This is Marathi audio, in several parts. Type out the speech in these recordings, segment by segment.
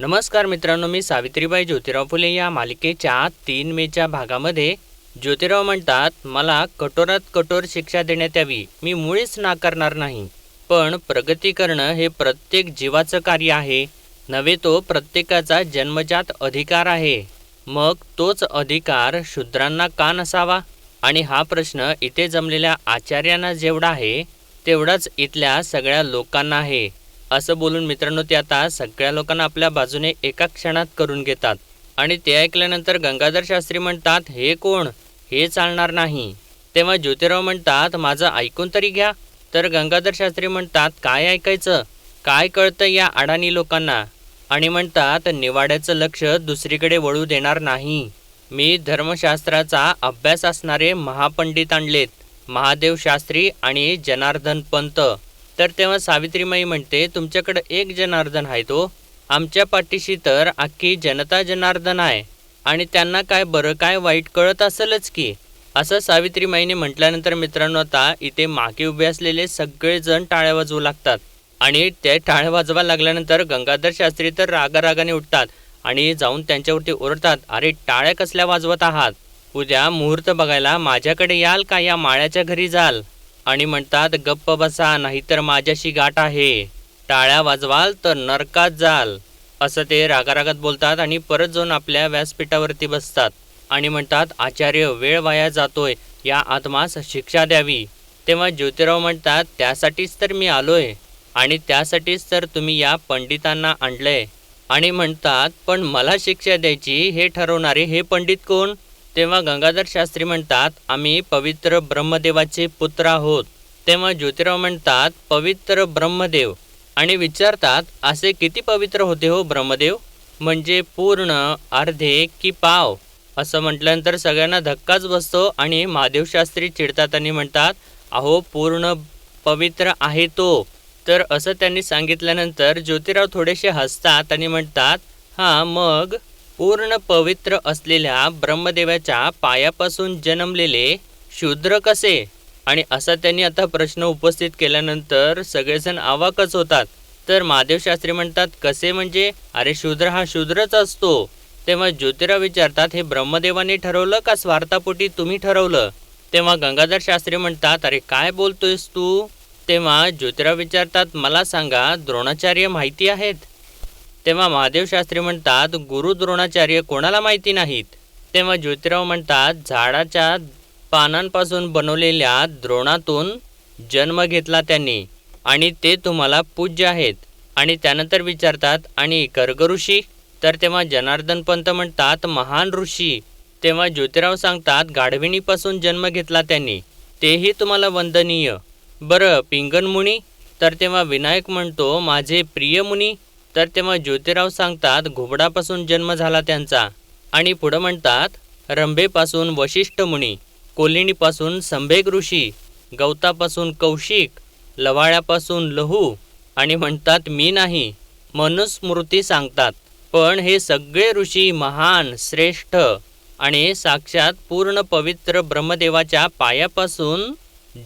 नमस्कार मित्रांनो, मी सावित्रीबाई ज्योतिराव फुले या मालिकेच्या 3 मेच्या भागामध्ये ज्योतिराव म्हणतात, मला कठोरात कठोर शिक्षा देण्यात यावी. मी मुळीच नाकारणार नाही. पण प्रगती करणं हे प्रत्येक जीवाचं कार्य आहे, नव्हे तो प्रत्येकाचा जन्मजात अधिकार आहे. मग तोच अधिकार शूद्रांना का नसावा? आणि हा प्रश्न इथे जमलेल्या आचार्यांना जेवढा आहे तेवढाच इथल्या सगळ्या लोकांना आहे. असं बोलून मित्रांनो ते आता सगळ्या लोकांना आपल्या बाजूने एका क्षणात करून घेतात. आणि ते ऐकल्यानंतर गंगाधर शास्त्री म्हणतात, हे कोण? हे चालणार नाही. तेव्हा ज्योतिराव म्हणतात, माझं ऐकून तरी घ्या. तर गंगाधर शास्त्री म्हणतात, काय ऐकायचं? काय कळतं या अडाणी लोकांना? आणि म्हणतात, निवाड्याचं लक्ष दुसरीकडे वळू देणार नाही. मी धर्मशास्त्राचा अभ्यास असणारे महापंडित आणलेत, महादेव शास्त्री आणि जनार्दन पंत. तर तेव्हा सावित्रीमाई म्हणते, तुमच्याकडं एक जनार्दन आहे तो, आमच्या पाठीशी तर अख्खी जनता जनार्दन आहे. आणि त्यांना काय बरं काय वाईट कळत असेलच की. असं सावित्रीमाईने म्हटल्यानंतर मित्रांनो आता इथे मागे उभे असलेले सगळेजण टाळ्या वाजवू लागतात. आणि ते टाळ्या वाजवा लागल्यानंतर गंगाधर शास्त्री तर रागारागाने उठतात आणि जाऊन त्यांच्यावरती ओरडतात, अरे टाळ्या कसल्या वाजवत आहात? उद्या मुहूर्त बघायला माझ्याकडे याल का या माळ्याच्या घरी जाल? आणि म्हणतात, गप्प बसा, नाहीतर माझ्याशी गाठ आहे. टाळ्या वाजवाल तर नरकात जाल. असं ते रागारागात बोलतात आणि परत जाऊन आपल्या व्यासपीठावरती बसतात आणि म्हणतात, आचार्य वेळ वाया जातोय, या आत्मास शिक्षा द्यावी. तेव्हा ज्योतिराव म्हणतात, त्यासाठीच तर मी आलोय आणि त्यासाठीच तर तुम्ही या पंडितांना आणलंय. आणि म्हणतात, पण मला शिक्षा द्यायची हे ठरवणारे हे पंडित कोण? तेव्हा गंगाधर शास्त्री म्हणतात, आम्ही पवित्र ब्रह्मदेवाचे पुत्र आहोत. तेव्हा ज्योतिराव म्हणतात, पवित्र ब्रह्मदेव? आणि विचारतात, असे किती पवित्र होते हो ब्रह्मदेव? म्हणजे पूर्ण, अर्धे की पाव? असं म्हटल्यानंतर सगळ्यांना धक्काच बसतो आणि महादेव शास्त्री चिडतात आणि म्हणतात, अहो पूर्ण पवित्र आहे तो. तर असं त्यांनी सांगितल्यानंतर ज्योतिराव थोडेसे हसतात आणि म्हणतात, हां मग पूर्ण पवित्र असलेल्या ब्रह्मदेवाच्या पायापासून जन्मलेले शूद्र कसे? आणि असा त्यांनी आता प्रश्न उपस्थित केल्यानंतर सगळेजण अवाकच होतात. तर महादेव शास्त्री म्हणतात, कसे म्हणजे? अरे शूद्र हा शूद्रच असतो. तेव्हा ज्योतिराव विचारतात, हे ब्रह्मदेवाने ठरवलं का स्वार्थापोटी तुम्ही ठरवलं? तेव्हा गंगाधर शास्त्री म्हणतात, अरे काय बोलतोयस तू? तेव्हा ज्योतिराव विचारतात, मला सांगा, द्रोणाचार्य माहिती आहेत? तेव्हा महादेव शास्त्री म्हणतात, गुरु द्रोणाचार्य कोणाला माहिती नाहीत? तेव्हा ज्योतिराव म्हणतात, झाडाच्या पानांपासून बनवलेल्या द्रोणातून जन्म घेतला त्यांनी आणि ते तुम्हाला पूज्य आहेत. आणि त्यानंतर विचारतात, आणि कर्ग ऋषी? तर तेव्हा जनार्दन पंत म्हणतात, महान ऋषी. तेव्हा ज्योतिराव सांगतात, गाढविणीपासून जन्म घेतला त्यांनी, तेही तुम्हाला वंदनीय. बरं पिंगन मुनी? तर तेव्हा विनायक म्हणतो, माझे प्रिय मुनी. तर तेव्हा ज्योतिराव सांगतात, घुबडापासून जन्म झाला त्यांचा. आणि पुढं म्हणतात, रंभेपासून वशिष्ठ मुनी, कोलिणीपासून संभेग ऋषी, गवतापासून कौशिक, लवाळ्यापासून लहू. आणि म्हणतात, मी नाही, मनुस्मृती सांगतात. पण हे सगळे ऋषी महान, श्रेष्ठ आणि साक्षात पूर्ण पवित्र ब्रह्मदेवाच्या पायापासून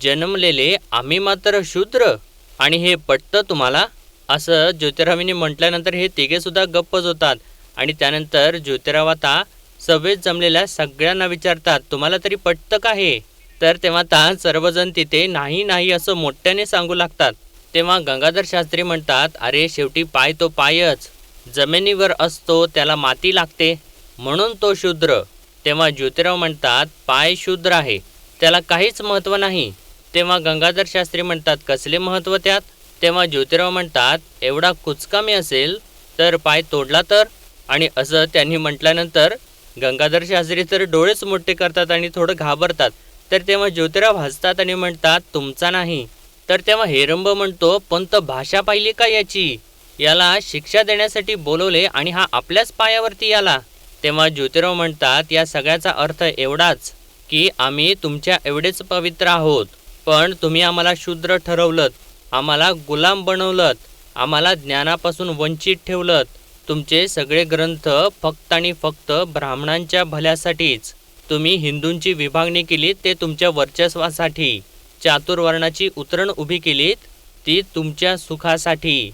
जन्मलेले आम्ही मात्र शूद्र. आणि हे पटतं तुम्हाला? असं ज्योतिरावांनी म्हटल्यानंतर हे तिघेसुद्धा गप्पच होतात. आणि त्यानंतर ज्योतिराव आता सभेत जमलेल्या सगळ्यांना विचारतात, तुम्हाला तरी पटतं का हे? तर तेव्हा आता सर्वजण तिथे नाही नाही असं मोठ्याने सांगू लागतात. तेव्हा गंगाधर शास्त्री म्हणतात, अरे शेवटी पाय तो पायच, जमिनीवर असतो त्याला माती लागते, म्हणून तो शूद्र. तेव्हा ज्योतिराव म्हणतात, पाय शूद्र आहे, त्याला काहीच महत्त्व नाही. तेव्हा गंगाधर शास्त्री म्हणतात, कसले महत्त्व त्यात? तेव्हा ज्योतिराव म्हणतात, एवढा कुचकामी असेल तर पाय तोडला तर? आणि असं त्यांनी म्हटल्यानंतर गंगाधर शास्त्री तर डोळेच मोठे करतात आणि थोडं घाबरतात. तर तेव्हा ज्योतिराव हसतात आणि म्हणतात, तुमचा नाही. तर तेव्हा हेरंब म्हणतो, पंत भाषा पाहिली का याची? याला शिक्षा देण्यासाठी बोलवले आणि हा आपल्याच पायावरती आला. तेव्हा ज्योतिराव म्हणतात, या सगळ्याचा अर्थ एवढाच की आम्ही तुमच्या एवढेच पवित्र आहोत, पण तुम्ही आम्हाला शूद्र ठरवलत, आम्हाला गुलाम बनवलत, आम्हाला ज्ञानापासून वंचित ठेवलत. तुमचे सगळे ग्रंथ फक्त आणि फक्त ब्राह्मणांच्या भल्यासाठीच. तुम्ही हिंदूंची विभागणी केलीत ते तुमच्या वर्चस्वासाठी. चातुर्वर्णाची उतरण उभी केलीत ती तुमच्या सुखासाठी.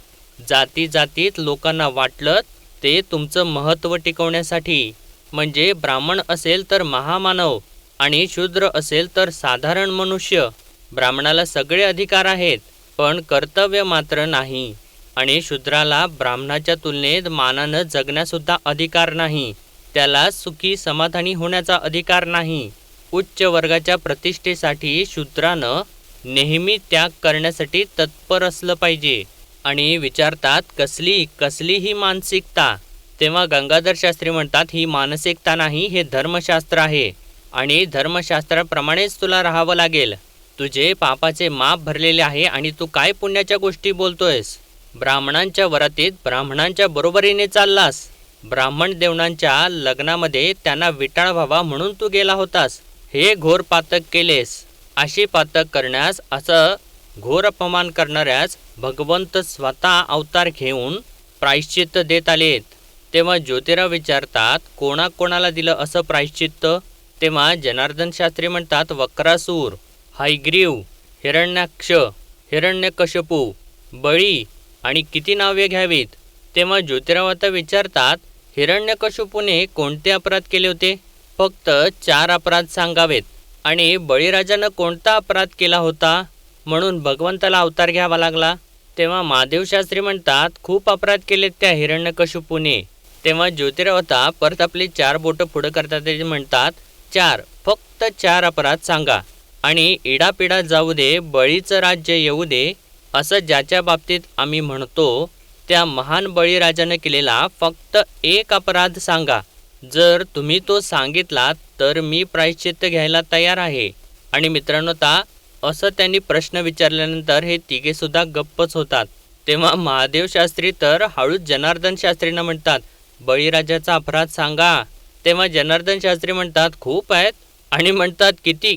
जाती जातीत लोकांना वाटलत ते तुमचं महत्त्व टिकवण्यासाठी. म्हणजे ब्राह्मण असेल तर महामानव आणि शूद्र असेल तर साधारण मनुष्य. ब्राह्मणाला सगळे अधिकार आहेत पण कर्तव्य मात्र नाही. आणि शूद्राला ब्राह्मणाच्या तुलनेत मानानं जगण्यासुद्धा अधिकार नाही. त्याला सुखी समाधानी होण्याचा अधिकार नाही. उच्च वर्गाच्या प्रतिष्ठेसाठी शूद्रानं नेहमी त्याग करण्यासाठी तत्पर असलं पाहिजे. आणि विचारतात कसली ही मानसिकता. तेव्हा गंगाधर शास्त्री म्हणतात ही मानसिकता नाही, हे धर्मशास्त्र आहे आणि धर्मशास्त्राप्रमाणेच तुला राहावं लागेल. तुझे पापाचे माप भरलेले आहे आणि तू काय पुण्याच्या गोष्टी बोलतोयस. ब्राह्मणांच्या वरातीत ब्राह्मणांच्या बरोबरीने चाललास. ब्राह्मण देवणांच्या लग्नामध्ये त्यांना विटाळ व्हावा म्हणून तू गेला होतास. हे घोर पातक केलेस. अशी पातक करण्यास, असं घोर अपमान करणाऱ्यास भगवंत स्वतः अवतार घेऊन प्रायश्चित्त देत आलेत. तेव्हा ज्योतिराव विचारतात कोणाकोणाला दिलं असं प्रायश्चित्त. तेव्हा जनार्दन शास्त्री म्हणतात वक्रासूर, हयग्रीव, हिरण्याक्ष, हिरण्यकशपू, बळी आणि किती नावे घ्यावीत. तेव्हा ज्योतिराव आता विचारतात हिरण्यकशपूने कोणते अपराध केले होते. फक्त 4 अपराध सांगावेत. आणि बळीराजानं कोणता अपराध केला होता म्हणून भगवंताला अवतार घ्यावा लागला. तेव्हा महादेव शास्त्री म्हणतात खूप अपराध केलेत त्या हिरण्यकशिपूने. तेव्हा ज्योतिराव आता परत आपली 4 बोटं पुढं करतात. ते म्हणतात 4, फक्त 4 अपराध सांगा आणि इडापिडा जाऊ दे, बळीचं राज्य येऊ दे, असं ज्याच्या बाबतीत आम्ही म्हणतो त्या महान बळीराजानं केलेला फक्त 1 अपराध सांगा. जर तुम्ही तो सांगितलात तर मी प्रायश्चित्त घ्यायला तयार आहे. आणि मित्रांनो, आता असं त्यांनी प्रश्न विचारल्यानंतर हे तिघेसुद्धा गप्पच होतात. तेव्हा महादेव शास्त्री तर हळूच जनार्दन शास्त्रींना म्हणतात बळीराजाचा अपराध सांगा. तेव्हा जनार्दन शास्त्री म्हणतात खूप आहेत. आणि म्हणतात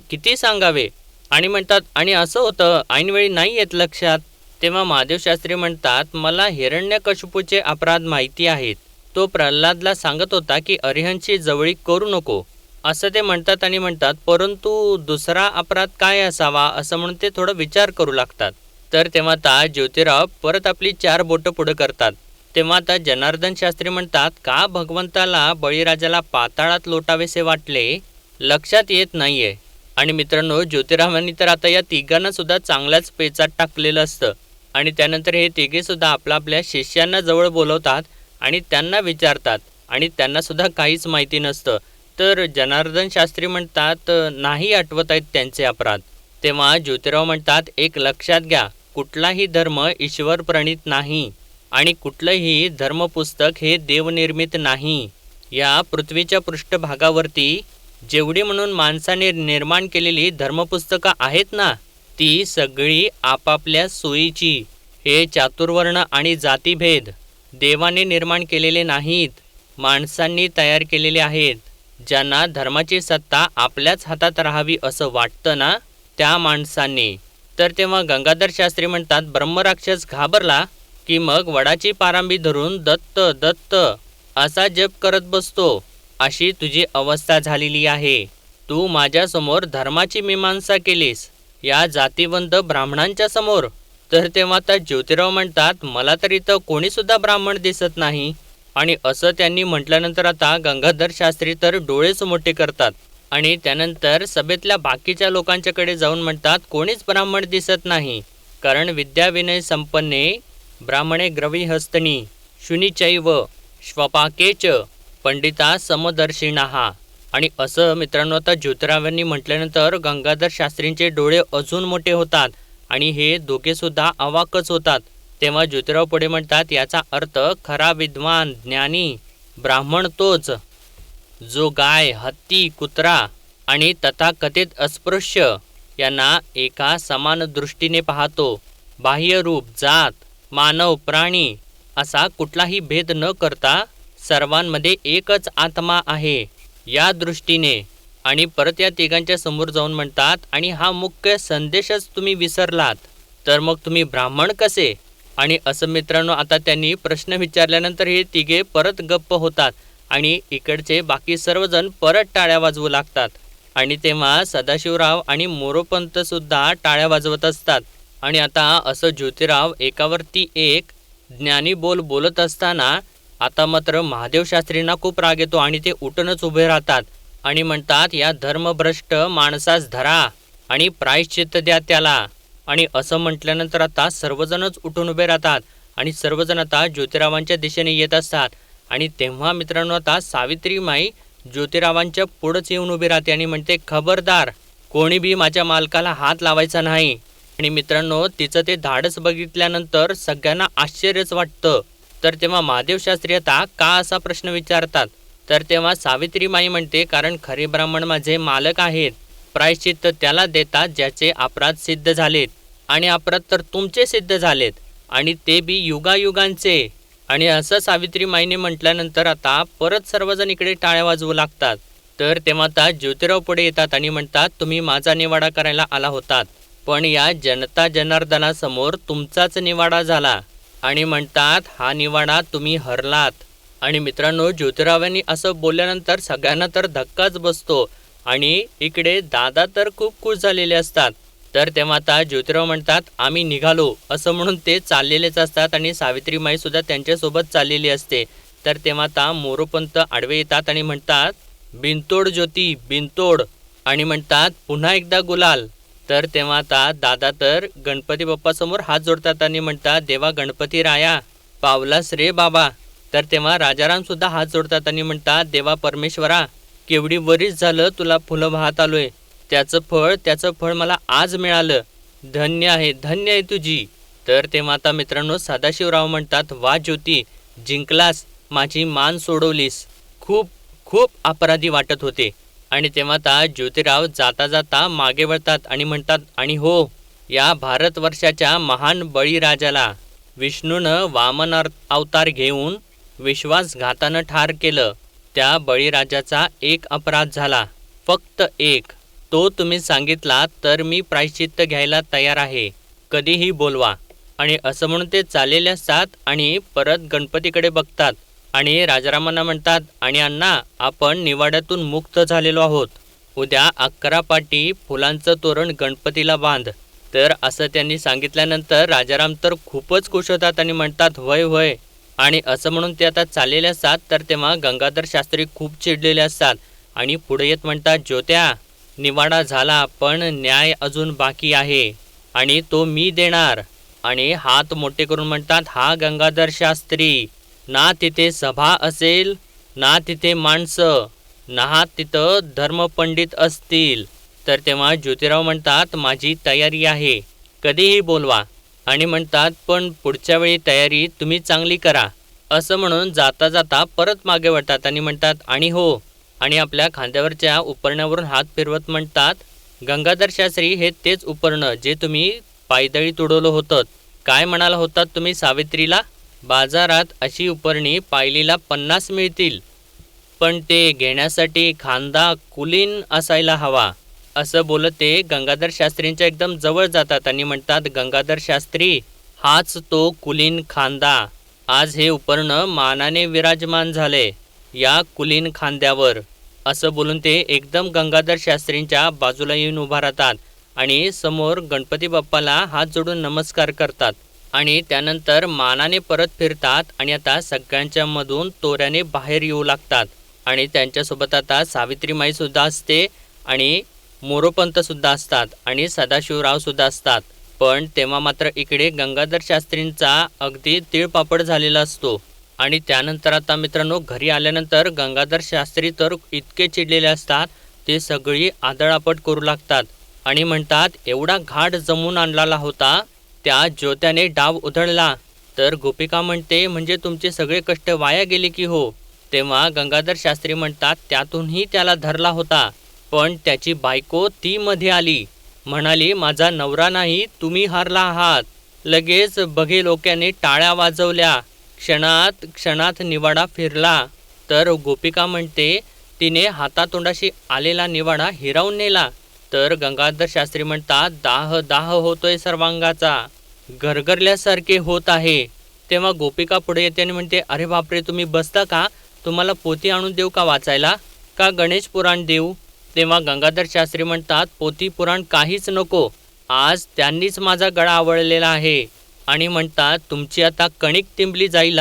किती सांगावे. आणि म्हणतात आणि असं होतं ऐनवेळी नाही येत लक्षात. तेव्हा महादेव शास्त्री म्हणतात मला हिरण्यकशिपूचे अपराध माहिती आहेत. तो प्रल्हादला सांगत होता की अरिहंतची जवळीक करू नको असं ते म्हणतात. आणि म्हणतात परंतु दुसरा अपराध काय असावा असं म्हणून ते थोडं विचार करू लागतात. तर तेव्हा आता ज्योतिराव परत आपली 4 बोटं पुढं करतात. तेव्हा आता जनार्दन शास्त्री म्हणतात का भगवंताला बळीराजाला पाताळात लोटावेसे वाटले लक्षात येत नाहीये. आणि मित्रांनो, ज्योतिरावांनी तर आता या तिघांना सुद्धा चांगल्याच पेचात टाकलेलं असतं. आणि त्यानंतर हे तिघे सुद्धा आपल्या शिष्यांना जवळ बोलवतात आणि त्यांना विचारतात. आणि त्यांना सुद्धा काहीच माहिती नसतं. तर जनार्दन शास्त्री म्हणतात नाही आठवत आहेत त्यांचे अपराध. तेव्हा ज्योतिराव म्हणतात एक लक्षात घ्या, कुठलाही धर्म ईश्वर प्रणित नाही आणि कुठलंही धर्मपुस्तक हे देवनिर्मित नाही. या पृथ्वीच्या पृष्ठभागावरती जेवढी म्हणून माणसाने निर्माण केलेली धर्मपुस्तकं आहेत ना, ती सगळी आपापल्या सोयीची. हे चातुर्वर्ण आणि जातीभेद देवाने निर्माण केलेले नाहीत, माणसांनी तयार केलेले आहेत. ज्यांना धर्माची सत्ता आपल्याच हातात राहावी असं वाटतं ना, त्या माणसांनी. तर तेव्हा गंगाधर शास्त्री म्हणतात ब्रह्मराक्षस घाबरला की मग वडाची पारांबी धरून दत्त दत्त असा जप करत बसतो. अशी तुझी अवस्था झालेली आहे. तू माझ्यासमोर धर्माची मीमांसा केलीस या जातीवंत ब्राह्मणांच्या समोर. तर तेव्हा आता ज्योतिराव म्हणतात मला तर इथं कोणीसुद्धा ब्राह्मण दिसत नाही. आणि असं त्यांनी म्हटल्यानंतर आता गंगाधर शास्त्री तर डोळेच मोठे करतात. आणि त्यानंतर सभेतल्या बाकीच्या लोकांच्याकडे जाऊन म्हणतात कोणीच ब्राह्मण दिसत नाही. कारण विद्याविनय संपन्ने ब्राह्मणे ग्रविहस्तनी शुनिचैव श्वपाकेच पंडिता समदर्शिणः. आणि असं मित्रांनो, आता ज्योतिरावांनी म्हटल्यानंतर गंगाधर शास्त्रींचे डोळे अजून मोठे होतात आणि हे दोघेसुद्धा अवाकच होतात. तेव्हा ज्योतिराव पुढे म्हणतात याचा अर्थ खरा विद्वान ज्ञानी ब्राह्मण तोच जो गाय, हत्ती, कुत्रा आणि तथाकथित अस्पृश्य यांना एका समान दृष्टीने पाहतो. बाह्यरूप, जात, मानव, प्राणी असा कुठलाही भेद न करता सर्वांमध्ये एकच आत्मा आहे या दृष्टीने. आणि परत या तिघांच्या समोर जाऊन म्हणतात आणि हा मुख्य संदेशच तुम्ही विसरलात तर मग तुम्ही ब्राह्मण कसे. आणि असं मित्रांनो, आता त्यांनी प्रश्न विचारल्यानंतर हे तिघे परत गप्प होतात आणि इकडचे बाकी सर्वजण परत टाळ्या वाजवू लागतात. आणि तेव्हा सदाशिवराव आणि मोरोपंत सुद्धा टाळ्या वाजवत असतात. आणि आता असं ज्योतिराव एकावरती एक ज्ञानी बोलत असताना आता मात्र महादेव शास्त्रींना खूप राग येतो आणि ते उठूनच उभे राहतात आणि म्हणतात, या धर्मभ्रष्ट माणसास धरा आणि प्रायश्चित्त द्या त्याला. आणि असं म्हटल्यानंतर आता सर्वजणच उठून उभे राहतात आणि सर्वजण आता ज्योतिरावांच्या दिशेने येत असतात. आणि तेव्हा मित्रांनो आता सावित्रीमाई ज्योतिरावांच्या पुढंच येऊन उभी राहते आणि म्हणते, खबरदार, कोणी बी माझ्या मालकाला हात लावायचा नाही. आणि मित्रांनो तिचं ते धाडस बघितल्यानंतर सगळ्यांना आश्चर्यच वाटतं. तर तेव्हा महादेव शास्त्री आता का असा प्रश्न विचारतात. तर तेव्हा सावित्रीमाई म्हणते, कारण खरे ब्राह्मण माझे मालक आहेत. प्रायश्चित्त त्याला देतात ज्याचे अपराध सिद्ध झालेत, आणि अपराध तर तुमचे सिद्ध झालेत, आणि ते बी युगायुगांचे. आणि असं सावित्रीमाईने म्हटल्यानंतर आता परत सर्वजण इकडे टाळ्या वाजवू लागतात. तर तेव्हा आता ज्योतिराव पुढे येतात आणि म्हणतात, तुम्ही माझा निवाडा करायला आला होतात, पण या जनता जनार्दनासमोर तुमचाच निवाडा झाला. आणि म्हणतात, हा निवाडा तुम्ही हरलात. आणि मित्रांनो ज्योतिरावांनी असं बोलल्यानंतर सगळ्यांना तर धक्काच बसतो आणि इकडे दादा तर खूप खुश झालेले असतात. तर तेव्हा आता ज्योतिराव म्हणतात, आम्ही निघालो, असं म्हणून ते चाललेलेच असतात आणि सावित्रीमाई सुद्धा त्यांच्यासोबत चाललेली असते. तर तेव्हा आता मोरोपंत आडवे येतात आणि म्हणतात, बिनतोड ज्योती बिनतोड, आणि म्हणतात पुन्हा एकदा गुलाल. तर तेव्हा आता दादा तर गणपती बाप्पासमोर हात जोडतात आणि म्हणतात, देवा गणपती राया पावलास रे बाबा. तर तेव्हा राजाराम सुद्धा हात जोडतात आणि म्हणतात, देवा परमेश्वरा, केवढी वरीच झालं तुला फुलं वाहत आलोय, त्याचं फळ मला आज मिळालं, धन्य आहे तुझी. तर तेव्हा आता मित्रांनो सदाशिवराव म्हणतात, वा ज्योती, जिंकलास, माझी मान सोडवलीस, खूप खूप अपराधी वाटत होते. आणि तेव्हा आता ज्योतिराव जाता जाता मागे वळतात आणि म्हणतात, आणि हो, या भारतवर्षाच्या महान बळीराजाला विष्णूनं वामन अवतार घेऊन विश्वासघातानं ठार केलं. त्या बळीराजाचा एक अपराध झाला, फक्त एक, तो तुम्ही सांगितला तर मी प्रायश्चित्त घ्यायला तयार आहे, कधीही बोलवा. आणि असं म्हणून ते चाललेले असतात आणि परत गणपतीकडे बघतात आणि राजारामांना म्हणतात, आणि अण्णा, आपण निवाड्यातून मुक्त झालेलो आहोत, उद्या 11 पाटी फुलांचं तोरण गणपतीला बांध. तर असं त्यांनी सांगितल्यानंतर राजाराम तर खूपच खुश होतात आणि म्हणतात, होय होय. आणि असं म्हणून ते आता चाललेले असतात. तर तेव्हा गंगाधर शास्त्री खूप चिडलेले असतात आणि पुढे येत म्हणतात, ज्योत्या, निवाडा झाला पण न्याय अजून बाकी आहे आणि तो मी देणार. आणि हात मोठे करून म्हणतात, हा गंगाधर शास्त्री, ना तिथे सभा असेल, ना तिथे माणसं, ना तिथं धर्मपंडित असतील. तर तेव्हा ज्योतिराव म्हणतात, माझी तयारी आहे, कधीही बोलवा. आणि म्हणतात, पण पुढच्या वेळी तयारी तुम्ही चांगली करा. असं म्हणून जाता जाता परत मागे वळतात आणि म्हणतात, आणि हो, आणि आपल्या खांद्यावरच्या उपरण्यावरून हात फिरवत म्हणतात, गंगाधर शास्त्री, हे तेच उपरणं जे तुम्ही पायदळी तुडवलं होतं. काय म्हणाला होतात तुम्ही सावित्रीला? बाजारात अशी उपरणी पायलीला 50 मिळतील, पण ते घेण्यासाठी खांदा कुलीन असायला हवा. असं बोलत ते गंगाधर शास्त्रींच्या एकदम जवळ जातात आणि म्हणतात, गंगाधर शास्त्री, हाच तो कुलीन खांदा. आज हे उपरणं मानाने विराजमान झाले या कुलीन खांद्यावर. असं बोलून ते एकदम गंगाधर शास्त्रींच्या बाजूला येऊन उभा राहतात आणि समोर गणपती बाप्पाला हात जोडून नमस्कार करतात आणि त्यानंतर मानाने परत फिरतात आणि आता सगळ्यांच्या मधून तोऱ्याने बाहेर येऊ लागतात. आणि त्यांच्यासोबत आता सावित्रीमाई सुद्धा असते आणि मोरोपंत सुद्धा असतात आणि सदाशिवराव सुद्धा असतात. पण तेव्हा मात्र इकडे गंगाधर शास्त्रींचा अगदी तिळपापड झालेला असतो. आणि त्यानंतर आता मित्रांनो घरी आल्यानंतर गंगाधर शास्त्री तर इतके चिडलेले असतात, ते सगळी आदळापट करू लागतात आणि म्हणतात, एवढा घाट जमून आणलेला होता, त्या ज्योत्याने डाव उधळला. तर गोपिका म्हणते, म्हणजे तुमचे सगळे कष्ट वाया गेले की हो. तेव्हा गंगाधर शास्त्री म्हणतात, त्यातूनही त्याला धरला होता, पण त्याची बायको ती मध्ये आली, म्हणाली, माझा नवरा नाही, तुम्ही हारला आहात. लगेच बघे लोकांनी टाळ्या वाजवल्या, क्षणात निवाडा फिरला. तर गोपिका म्हणते, तिने हातातोंडाशी आलेला निवाडा हिरावून नेला. तर गंगाधर शास्त्री म्हणतात, दाह होतोय सर्वांगाचा, गरगरल्यासारखे होत आहे. तेव्हा गोपिका पुढे येते आणि म्हणते, अरे बापरे, तुम्ही बसता का? तुम्हाला पोथी आणून देऊ का वाचायला, का गणेश पुराण देऊ? तेव्हा गंगाधर शास्त्री म्हणतात, पोथी पुराण काहीच नको, आज त्यांनीच माझा गळा आवळलेला आहे. आणि म्हणतात, तुमची आता कणिक तिंबली जाईल.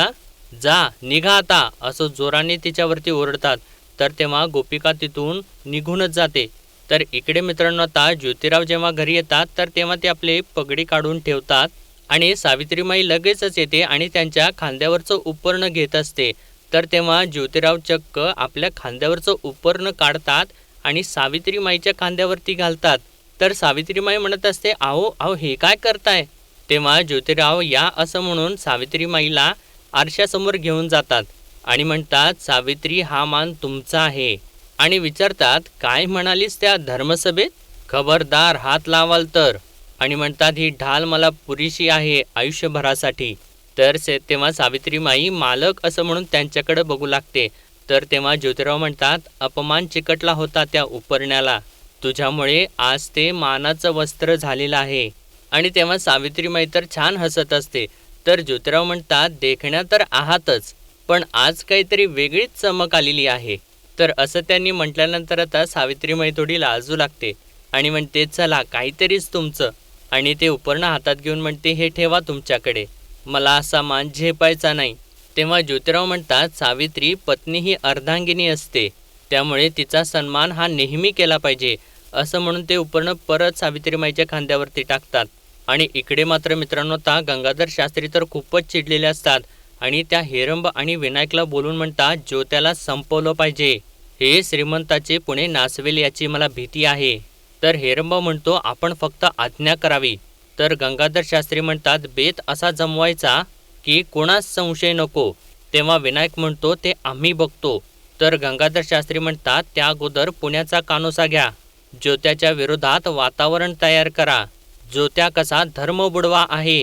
जा निघा आता, असं जोराने तिच्यावरती ओरडतात. तर तेव्हा गोपिका तिथून निघूनच जाते. तर इकडे मित्रांनो आता ज्योतिराव जेव्हा घरी येतात तर तेव्हा ते आपले पगडी काढून ठेवतात आणि सावित्रीमाई लगेचच येते आणि त्यांच्या खांद्यावरचं उपरणं घेत असते. तर तेव्हा ज्योतिराव चक्क आपल्या खांद्यावरचं उपरणं काढतात आणि सावित्रीमाईच्या खांद्यावरती घालतात. तर सावित्रीमाई म्हणत असते, अहो अहो हे काय करताय? तेव्हा ज्योतिराव या असं म्हणून सावित्रीमाईला आरशासमोर घेऊन जातात आणि म्हणतात, सावित्री हा मान तुमचा आहे. आणि विचारतात, काय म्हणालीस त्या धर्मसभेत? खबरदार हात लावाल तर. आणि म्हणतात, ही ढाल मला पुरेशी आहे आयुष्यभरासाठी. तर तेव्हा सावित्रीमाई मालक असं म्हणून त्यांच्याकडे बघू लागते. तर तेव्हा ज्योतिराव म्हणतात, अपमान चिकटला होता त्या उपरण्याला, तुझ्यामुळे आज ते मानाचं वस्त्र झालेलं आहे. आणि तेव्हा सावित्रीमाई तर छान हसत असते. तर ज्योतिराव म्हणतात, देखण्या तर आहातच, पण आज काहीतरी वेगळीच चमक आलेली आहे. तर असं त्यांनी म्हटल्यानंतर आता सावित्रीमाई थोडी लाजू लागते आणि म्हणते, चला काहीतरीच तुमचं. आणि ते उपरणं हातात घेऊन म्हणते, हे ठेवा तुमच्याकडे, मला असा मान झेपायचा नाही. तेव्हा ज्योतिराव म्हणतात, सावित्री पत्नी ही अर्धांगिनी असते, त्यामुळे तिचा सन्मान हा नेहमी केला पाहिजे. असं म्हणून ते उपरणं परत सावित्रीमाईच्या खांद्यावरती टाकतात. आणि इकडे मात्र मित्रांनो आता गंगाधर शास्त्री तर खूपच चिडलेले असतात आणि त्या हेरंब आणि विनायकला बोलून म्हणतात, ज्योत्याला संपवलं पाहिजे. हे श्रीमंताचे पुणे नाचवेल याची मला भीती आहे. तर हेरंब म्हणतो, आपण फक्त आज्ञा करावी. तर गंगाधर शास्त्री म्हणतात, बेत असा जमवायचा की कोणास संशय नको. तेव्हा विनायक म्हणतो, ते आम्ही बघतो. तर गंगाधर शास्त्री म्हणतात, त्या अगोदर पुण्याचा कानोसा घ्या, ज्योत्याच्या विरोधात वातावरण तयार करा, ज्योत्या कसा धर्म बुडवा आहे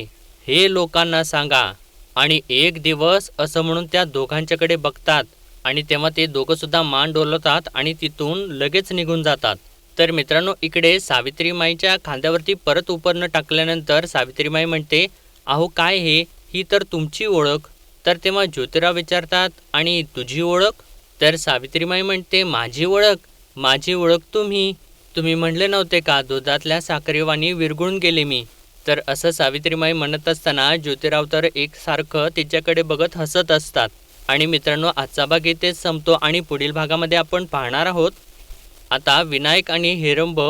हे लोकांना सांगा. आणि एक दिवस असं म्हणून त्या दोघांच्याकडे बघतात आणि तेव्हा ते दोघं सुद्धा मान डोलवतात आणि तिथून लगेच निघून जातात. तर मित्रांनो इकडे सावित्रीमाईच्या खांद्यावरती परत उपरणं टाकल्यानंतर सावित्रीमाई म्हणते, अहो काय हे, ही तर तुमची ओळख. तर तेव्हा ज्योतिराव विचारतात, आणि तुझी ओळख? तर सावित्रीमाई म्हणते, माझी ओळख तुम्ही म्हणले नव्हते का, दुधातल्या साखरेवाणी विरघळून गेले मी. तर असं सावित्रीमाई म्हणत असताना ज्योतिराव तर एकसारखं तिच्याकडे बघत हसत असतात. आणि मित्रांनो आजचा भाग इथेच संपतो आणि पुढील भागामध्ये आपण पाहणार आहोत, आता विनायक आणि हेरंब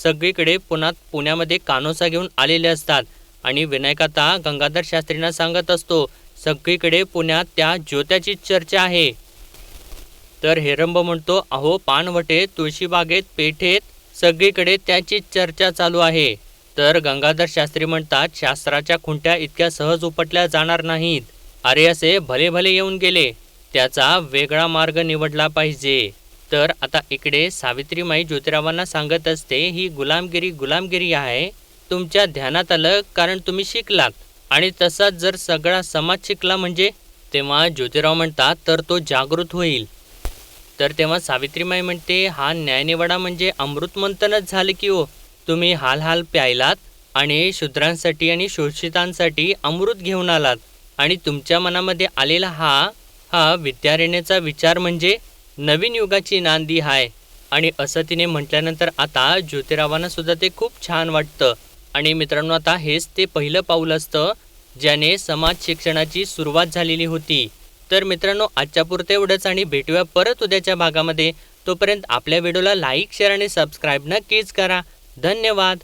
सगळीकडे पुण्यामध्ये कानोसा घेऊन आलेले असतात आणि विनायक आता गंगाधर शास्त्रींना सांगत असतो, सगळीकडे पुण्यात त्या ज्योत्याची चर्चा आहे. तर हेरंब म्हणतो, अहो पानवटे, तुळशीबागेत, पेठेत सगळीकडे त्याची चर्चा चालू आहे. तर गंगाधर शास्त्री म्हणतात, शास्त्राच्या खुंट्या इतक्या सहज उपटल्या जाणार नाहीत. अरे असे भले भले येऊन गेले, त्याचा वेगळा मार्ग निवडला पाहिजे. तर आता इकडे सावित्रीमाई ज्योतिरावांना सांगत असते, ही गुलामगिरी आहे. तुमच्या ध्यानात आलं कारण तुम्ही शिकलात आणि तसाच जर सगळा समाज शिकला म्हणजे. तेव्हा ज्योतिराव म्हणतात, तर तो जागृत होईल. तर तेव्हा सावित्रीमाई म्हणते, हा न्यायनिवाडा म्हणजे अमृतमंथनच झाले की हो. तुम्ही हाल प्यायलात आणि शूद्रांसाठी आणि शोषितांसाठी अमृत घेऊन आलात आणि तुमच्या मनामध्ये आलेला हा विद्यारण्याचा विचार म्हणजे नवीन युगाची नांदी आहे. आणि असं तिने म्हटल्यानंतर आता ज्योतिरावांना सुद्धा ते खूप छान वाटतं. आणि मित्रांनो आता हेच ते पहिलं पाऊल असतं ज्याने समाज शिक्षणाची सुरुवात झालेली होती. तर मित्रांनो आजच्या पुरते एवढंच आणि भेटूया परत उद्याच्या भागामध्ये. तोपर्यंत आपल्या व्हिडिओला लाईक, शेअर आणि सबस्क्राईब नक्कीच करा. धन्यवाद.